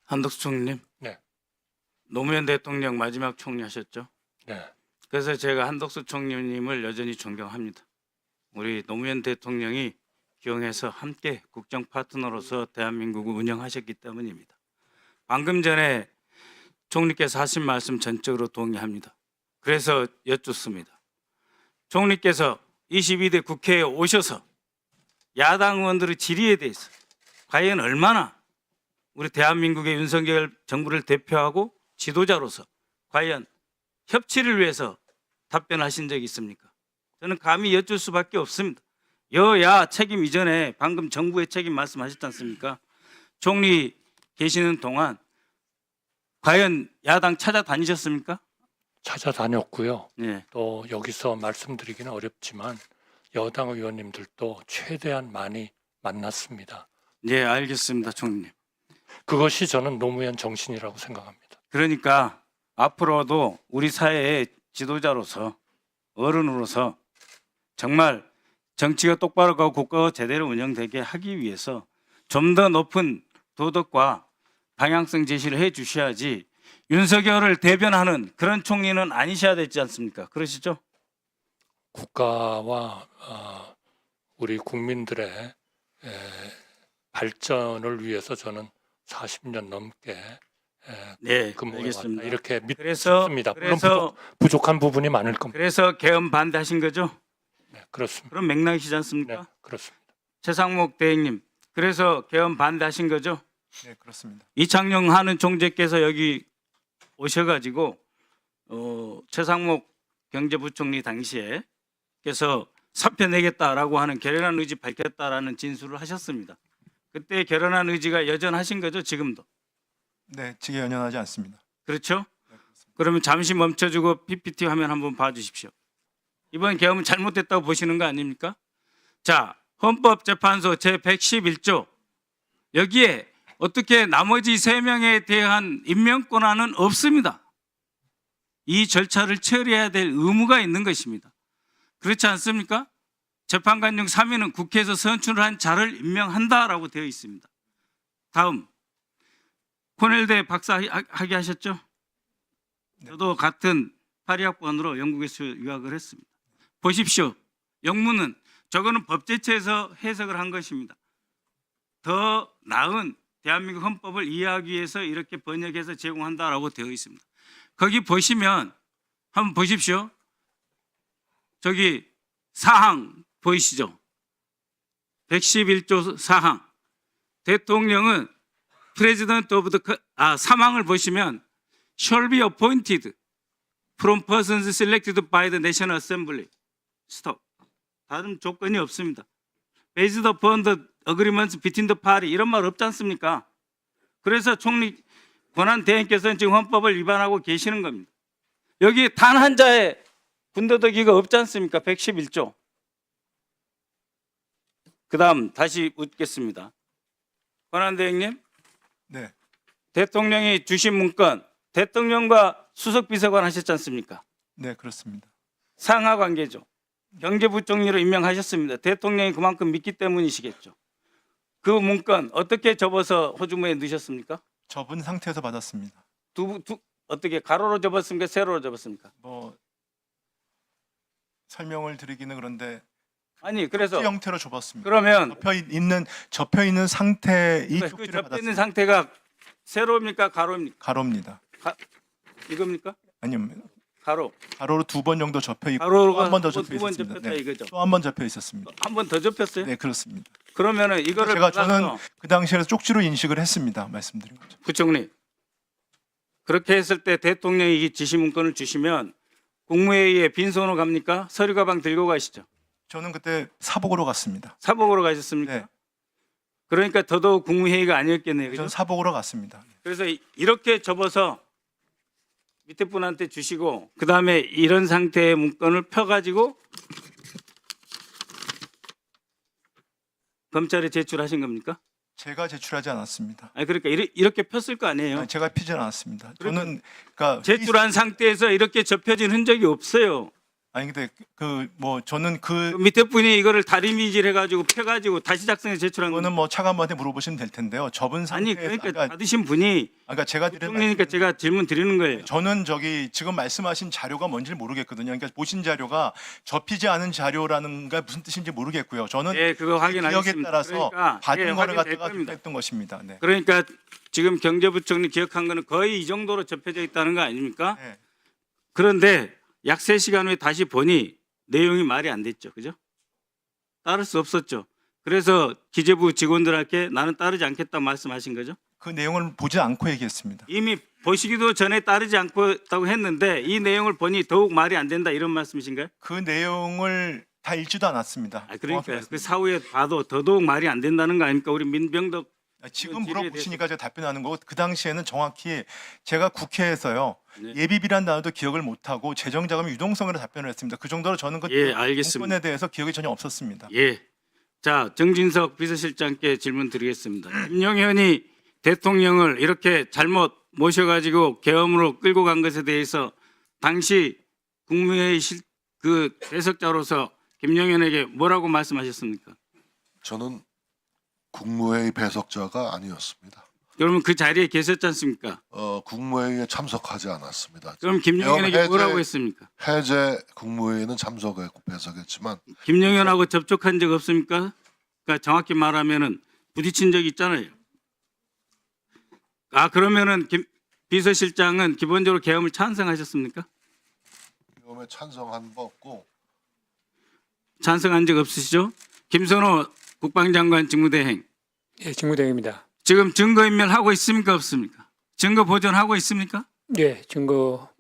한덕수 총리님, 네. 노무현 대통령 마지막 총리하셨죠? 네. 그래서 제가 한덕수 총리님을 여전히 존경합니다. 우리 노무현 대통령이 기용해서 함께 국정 파트너로서 대한민국을 운영하셨기 때문입니다. 방금 전에 총리께서 하신 말씀 전적으로 동의합니다. 그래서 여쭙습니다. 총리께서 22대 국회에 오셔서 야당 의원들의 질의에 대해서 과연 얼마나 우리 대한민국의 윤석열 정부를 대표하고 지도자로서 과연 협치를 위해서 답변하신 적이 있습니까? 저는 감히 여쭐 수밖에 없습니다. 여야 책임 이전에 방금 정부의 책임 말씀하셨지 않습니까? 총리 계시는 동안 과연 야당 찾아다니셨습니까? 찾아다녔고요. 네. 또 여기서 말씀드리기는 어렵지만 여당 의원님들도 최대한 많이 만났습니다. 네, 알겠습니다, 총리님. 그것이 저는 노무현 정신이라고 생각합니다. 그러니까 앞으로도 우리 사회의 지도자로서 어른으로서 정말 정치가 똑바로 가고 국가가 제대로 운영되게 하기 위해서 좀 더 높은 도덕과 방향성 제시를 해 주셔야지 윤석열을 대변하는 그런 총리는 아니셔야 되지 않습니까? 그러시죠? 국가와 우리 국민들의 발전을 위해서 저는 40년 넘게 네, 근무해 알겠습니다. 왔다 이렇게 그래서 믿습니다. 물론 부족한 부분이 많을 겁니다. 그래서 개헌 반대하신 거죠? 네, 그렇습니다. 그런 맥락이시지 않습니까? 네, 그렇습니다. 최상목 대행님, 그래서 개헌 반대하신 거죠? 네, 그렇습니다. 이창용 하는 총재께서 여기 오셔가지고 최상목 경제부총리 당시에 께서 사표 내겠다라고 하는 결연한 의지 밝혔다라는 진술을 하셨습니다. 그때 결연한 의지가 여전하신 거죠, 지금도? 네, 직에 연연하지 않습니다. 그렇죠? 그러면 잠시 멈춰주고 PPT 화면 한번 봐주십시오. 이번 개헌은 잘못됐다고 보시는 거 아닙니까? 자, 헌법재판소 제111조 여기에 어떻게 나머지 3명에 대한 임명 권한은 없습니다. 이 절차를 처리해야 될 의무가 있는 것입니다. 그렇지 않습니까? 재판관 중 3인은 국회에서 선출을 한 자를 임명한다라고 되어 있습니다. 다음, 코넬대 박사 학위 하셨죠? 저도 같은 파리학번으로 영국에서 유학을 했습니다. 보십시오. 영문은 저거는 법제처에서 해석을 한 것입니다. 더 나은 대한민국 헌법을 이해하기 위해서 이렇게 번역해서 제공한다라고 되어 있습니다. 거기 보시면 한번 보십시오. 저기 사항 보이시죠? 111조 사항. 대통령은 President of the 사망을 보시면 shall be appointed from persons selected by the National Assembly. 스톱. 다른 조건이 없습니다. Based upon the agreements between the party 이런 말 없지 않습니까? 그래서 총리 권한 대행께서는 지금 헌법을 위반하고 계시는 겁니다. 여기 단 한 자의 군더더기가 없지 않습니까? 111조. 그 다음 다시 묻겠습니다. 권한 대행님, 네, 대통령이 주신 문건 대통령과 수석비서관 하셨지 않습니까? 네, 그렇습니다. 상하 관계죠. 경제부총리로 임명하셨습니다. 대통령이 그만큼 믿기 때문이시겠죠. 그 문건 어떻게 접어서 호주머니에 넣으셨습니까? 접은 상태에서 받았습니다. 어떻게 가로로 접었습니까? 세로로 접었습니까? 뭐 설명을 드리기는 그런데 아니 그래서 형태로 접었습니다. 그러면 접혀 있는 상태 이 그 쪽지를 접혀 있는 받았습니다. 상태가 세로입니까? 가로입니까? 가로입니다. 이겁니까? 아니면 가로. 가로로 2번 정도 접혀 있고 가로가 한 번 더 두 접혀 번 있었습니다. 접혔다 이거죠. 또 한 번 접혀 있었습니다. 한 번 더 접혔어요? 네, 그렇습니다. 그러면은 이거를 저는 받아서 그 당시에 쪽지로 인식을 했습니다. 말씀드린 거죠. 부총리 그렇게 했을 때 대통령이 이 지시 문건을 주시면 국무회의에 빈손으로 갑니까? 서류 가방 들고 가시죠. 저는 그때 사복으로 갔습니다. 사복으로 가셨습니까? 네, 그러니까 더더욱 국무회의가 아니었겠네요. 저는 그죠? 사복으로 갔습니다. 그래서 이렇게 접어서 밑에 분한테 주시고 그 다음에 이런 상태의 문건을 펴가지고 검찰에 제출하신 겁니까? 제가 제출하지 않았습니다. 아니 그러니까 이렇게 폈을 거 아니에요. 아니, 제가 피지 않았습니다. 그러니까 저는 그러니까 제출한 상태에서 이렇게 접혀진 흔적이 없어요. 아니 근데 저는 그 밑에 분이 이거를 다리미질 해가지고 펴가지고 다시 작성해 제출한 그거는 건 뭐 차관한테 물어보시면 될 텐데요. 접은 아니 상태에서 그러니까 받으신 분이 제가 드린 국정이니까 제가 질문 드리는 거예요. 저는 지금 말씀하신 자료가 뭔지를 모르겠거든요. 그러니까 보신 자료가 접히지 않은 자료라는 게 무슨 뜻인지 모르겠고요. 저는 예, 그거 기억에 확인하겠습니다. 따라서 그러니까 받은 예, 거를 확인될 갖다가 겁니다. 했던 것입니다. 네. 그러니까 지금 경제부총리 기억한 거는 거의 이 정도로 접혀져 있다는 거 아닙니까? 네. 그런데 약 3시간 후에 다시 보니 내용이 말이 안 됐죠. 그죠? 따를 수 없었죠. 그래서 기재부 직원들한테 나는 따르지 않겠다 말씀하신 거죠. 그 내용을 보지 않고 얘기했습니다. 이미 보시기도 전에 따르지 않고 했는데 이 내용을 보니 더욱 말이 안 된다 이런 말씀이신가요? 그 내용을 다 읽지도 않았습니다. 아, 정확히 그러니까 그 말씀드립니다. 사후에 봐도 더더욱 말이 안 된다는 거 아닙니까? 우리 민병덕 지금 질의에 물어보시니까 제가 답변하는 거고 그 당시에는 정확히 제가 국회에서요 네. 예비비란 단어도 기억을 못하고 재정자금 유동성으로 답변을 했습니다. 그 정도로 저는 그 예, 알겠습니다. 문건에 대해서 기억이 전혀 없었습니다. 예. 자, 정진석 비서실장께 질문 드리겠습니다. 김용현이 대통령을 이렇게 잘못 모셔가지고 계엄으로 끌고 간 것에 대해서 당시 국무회의 그 배석자로서 김용현에게 뭐라고 말씀하셨습니까? 저는 국무회의 배석자가 아니었습니다. 그러면 그 자리에 계셨지 않습니까? 국무회의에 참석하지 않았습니다. 그럼 김용현에게 해제- 뭐라고 했습니까? 해제 국무회의는 참석했고 배석했지만 김용현하고 접촉한 적 없습니까? 그러니까 정확히 말하면은 부딪힌 적 있잖아요. 아, 그러면은 김 비서실장은 기본적으로 계엄을 찬성하셨습니까? 계엄에 찬성한 바 없고 찬성한 적 없으시죠? 김선호 국방장관 직무대행 예, 직무대행입니다. 지금 증거인멸 하고 있습니까 없습니까? 증거 보존하고 있습니까? 예, 증거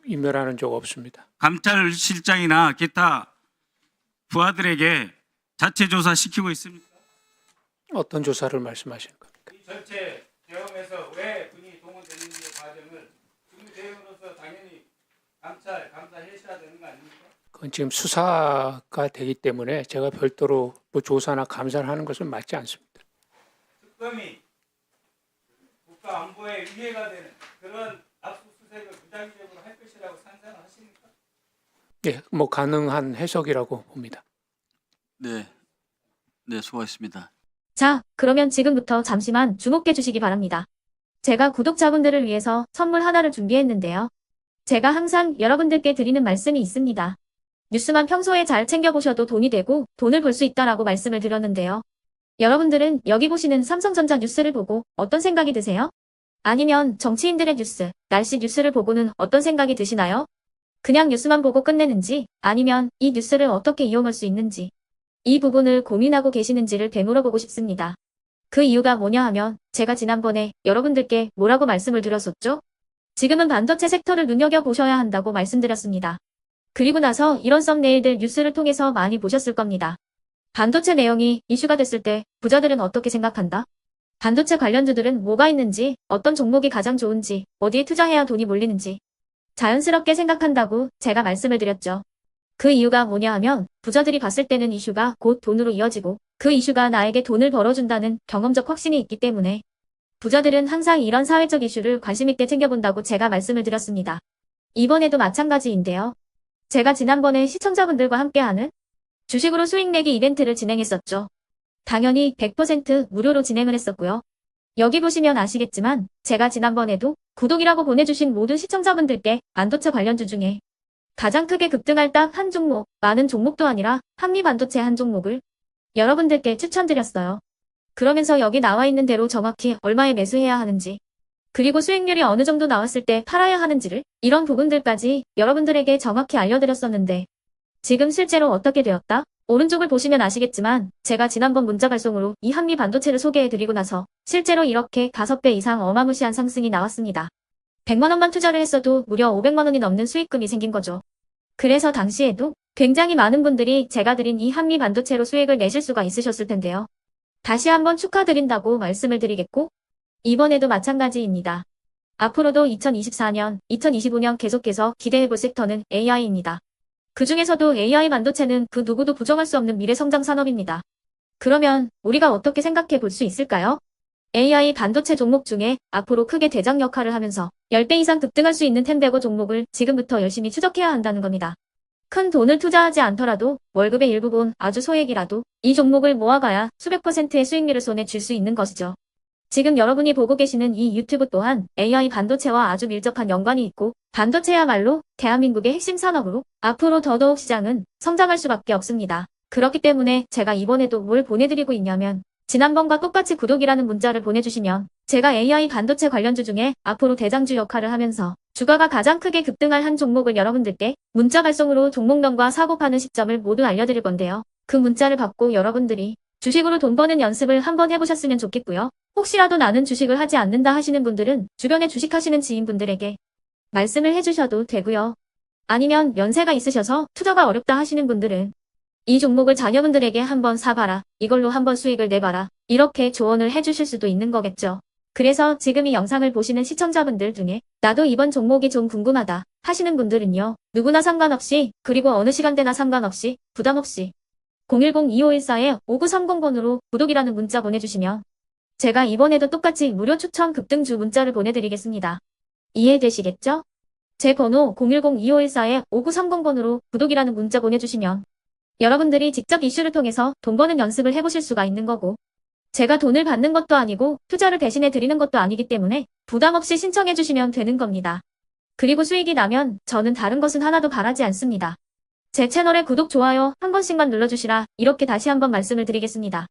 인멸하는 적 없습니다. 감찰실장이나 기타 부하들에게 자체 조사 시키고 있습니까? 어떤 조사를 말씀하시는 겁니까? 이 전체 계엄에서 왜 군이 동원됐는지 과정을 직무대행으로서 당연히 감사하셔야 되는 거 아닙니까? 그건 지금 수사가 되기 때문에 제가 별도로 뭐 조사나 감사를 하는 것은 맞지 않습니다. 특검이 국가 안보에 위해가 되는 그런 압수수색을 무작위적으로 할 것이라고 상상을 하십니까? 예, 뭐 가능한 해석이라고 봅니다. 네, 수고하셨습니다. 자, 그러면 지금부터 잠시만 주목해 주시기 바랍니다. 제가 구독자분들을 위해서 선물 하나를 준비했는데요. 제가 항상 여러분들께 드리는 말씀이 있습니다. 뉴스만 평소에 잘 챙겨보셔도 돈이 되고 돈을 벌 수 있다라고 말씀을 드렸는데요. 여러분들은 여기 보시는 삼성전자 뉴스를 보고 어떤 생각이 드세요? 아니면 정치인들의 뉴스, 날씨 뉴스를 보고는 어떤 생각이 드시나요? 그냥 뉴스만 보고 끝내는지 아니면 이 뉴스를 어떻게 이용할 수 있는지 이 부분을 고민하고 계시는지를 되물어보고 싶습니다. 그 이유가 뭐냐 하면 제가 지난번에 여러분들께 뭐라고 말씀을 드렸었죠? 지금은 반도체 섹터를 눈여겨보셔야 한다고 말씀드렸습니다. 그리고 나서 이런 썸네일들 뉴스를 통해서 많이 보셨을 겁니다. 반도체 내용이 이슈가 됐을 때 부자들은 어떻게 생각한다? 반도체 관련주들은 뭐가 있는지, 어떤 종목이 가장 좋은지, 어디에 투자해야 돈이 몰리는지 자연스럽게 생각한다고 제가 말씀을 드렸죠. 그 이유가 뭐냐 하면 부자들이 봤을 때는 이슈가 곧 돈으로 이어지고 그 이슈가 나에게 돈을 벌어준다는 경험적 확신이 있기 때문에 부자들은 항상 이런 사회적 이슈를 관심 있게 챙겨본다고 제가 말씀을 드렸습니다. 이번에도 마찬가지인데요. 제가 지난번에 시청자분들과 함께하는 주식으로 수익 내기 이벤트를 진행했었죠. 당연히 100% 무료로 진행을 했었고요. 여기 보시면 아시겠지만 제가 지난번에도 구독이라고 보내주신 모든 시청자분들께 반도체 관련주 중에 가장 크게 급등할 딱 한 종목, 많은 종목도 아니라 한미반도체 한 종목을 여러분들께 추천드렸어요. 그러면서 여기 나와 있는 대로 정확히 얼마에 매수해야 하는지, 그리고 수익률이 어느 정도 나왔을 때 팔아야 하는지를 이런 부분들까지 여러분들에게 정확히 알려드렸었는데 지금 실제로 어떻게 되었다? 오른쪽을 보시면 아시겠지만 제가 지난번 문자 발송으로 이 한미반도체를 소개해드리고 나서 실제로 이렇게 5배 이상 어마무시한 상승이 나왔습니다. 100만 원만 투자를 했어도 무려 500만 원이 넘는 수익금이 생긴 거죠. 그래서 당시에도 굉장히 많은 분들이 제가 드린 이 한미반도체로 수익을 내실 수가 있으셨을 텐데요. 다시 한번 축하드린다고 말씀을 드리겠고 이번에도 마찬가지입니다. 앞으로도 2024년, 2025년 계속해서 기대해볼 섹터는 AI입니다. 그 중에서도 AI 반도체는 그 누구도 부정할 수 없는 미래 성장 산업입니다. 그러면 우리가 어떻게 생각해 볼 수 있을까요? AI 반도체 종목 중에 앞으로 크게 대장 역할을 하면서 10배 이상 급등할 수 있는 텐베고 종목을 지금부터 열심히 추적해야 한다는 겁니다. 큰 돈을 투자하지 않더라도 월급의 일부분 아주 소액이라도 이 종목을 모아가야 수백 %의 수익률을 손에 쥘 수 있는 것이죠. 지금 여러분이 보고 계시는 이 유튜브 또한 AI 반도체와 아주 밀접한 연관이 있고 반도체야말로 대한민국의 핵심 산업으로 앞으로 더더욱 시장은 성장할 수밖에 없습니다. 그렇기 때문에 제가 이번에도 뭘 보내드리고 있냐면 지난번과 똑같이 구독이라는 문자를 보내주시면 제가 AI 반도체 관련주 중에 앞으로 대장주 역할을 하면서 주가가 가장 크게 급등할 한 종목을 여러분들께 문자 발송으로 종목명과 사고 파는 시점을 모두 알려드릴 건데요. 그 문자를 받고 여러분들이 주식으로 돈 버는 연습을 한번 해보셨으면 좋겠고요. 혹시라도 나는 주식을 하지 않는다 하시는 분들은 주변에 주식하시는 지인분들에게 말씀을 해주셔도 되고요. 아니면 연세가 있으셔서 투자가 어렵다 하시는 분들은 이 종목을 자녀분들에게 한번 사봐라. 이걸로 한번 수익을 내봐라. 이렇게 조언을 해주실 수도 있는 거겠죠. 그래서 지금 이 영상을 보시는 시청자분들 중에 나도 이번 종목이 좀 궁금하다 하시는 분들은요. 누구나 상관없이 그리고 어느 시간대나 상관없이 부담없이 010-2514-5930번으로 구독이라는 문자 보내주시면 제가 이번에도 똑같이 무료 추천 급등주 문자를 보내드리겠습니다. 이해되시겠죠? 제 번호 010-2514-5930번으로 구독이라는 문자 보내주시면 여러분들이 직접 이슈를 통해서 돈 버는 연습을 해보실 수가 있는 거고 제가 돈을 받는 것도 아니고 투자를 대신해 드리는 것도 아니기 때문에 부담 없이 신청해 주시면 되는 겁니다. 그리고 수익이 나면 저는 다른 것은 하나도 바라지 않습니다. 제 채널에 구독, 좋아요 한 번씩만 눌러주시라 이렇게 다시 한번 말씀을 드리겠습니다.